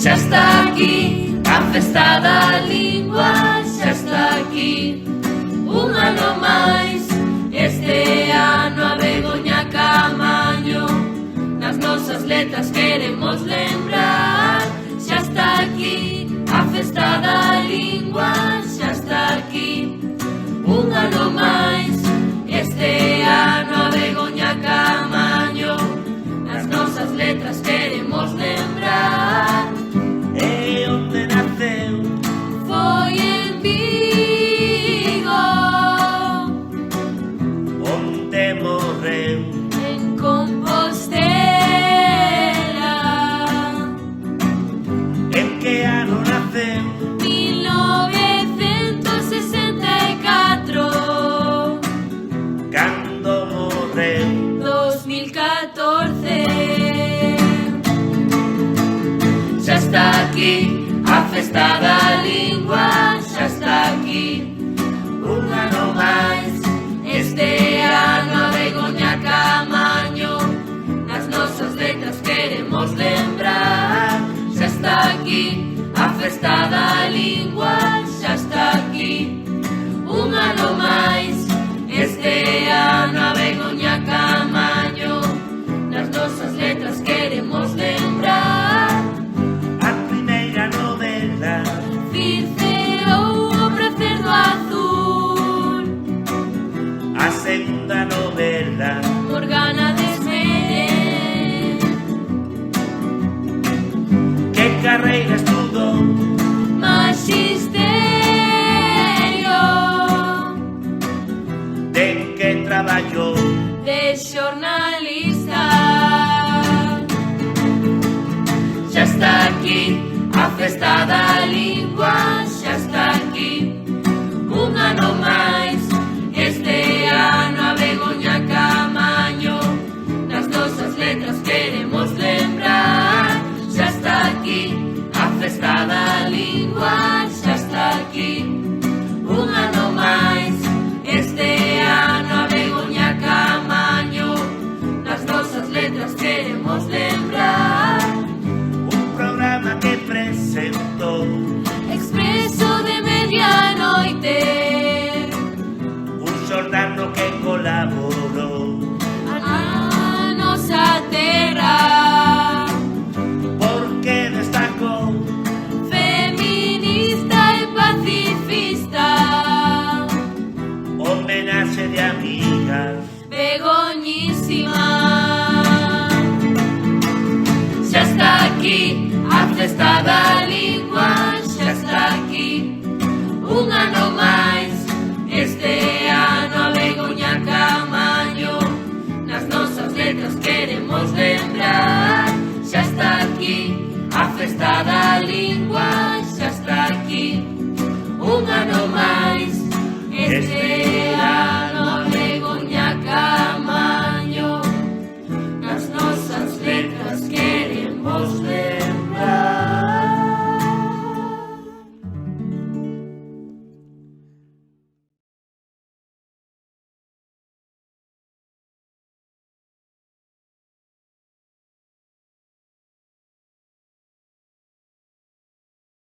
Xa está aquí a festa da lingua, xa está aquí un ano máis. Este ano a Begoña Caamaño nas nosas letras queremos lembrar. Xa está aquí a festa da lingua, xa está aquí un ano máis. Este ano a Begoña Caamaño nas nosas letras queremos lembrar. E onde naceu? Foi en Vigo. Onde morreu? En Compostela. En que ano naceu? 1964. Cando morreu? 2014. Xa está aquí a festa da lingua, xa está aquí un ano máis. Este ano a Begoña Caamaño nas nosas letras queremos lembrar. Xa está aquí a festa da lingua, xa está aquí un ano máis. Este ano a Begoña Caamaño nas nosas letras queremos lembrar. A primeira novela Circeou o prazer do azul, a segunda novela Morgana Desmelle. que carreira estudou? Magisterio. De que traballou? De xornalista. Xa está aquí a festa da lingua, xa está aquí un ano máis. Este ano a Begoña Caamaño nas nosas letras queremos lembrar. Xa está aquí a festa da lingua, xa está aquí un ano máis. Este ano a Begoña Caamaño nas nosas letras queremos lembrar. Un programa que presentou Expreso de medianoite, un xornal no que colaborou a nosa terra, porque destacou feminista e pacifista, homenaxe de amigas. Begoñísima. Xa está aquí a festa da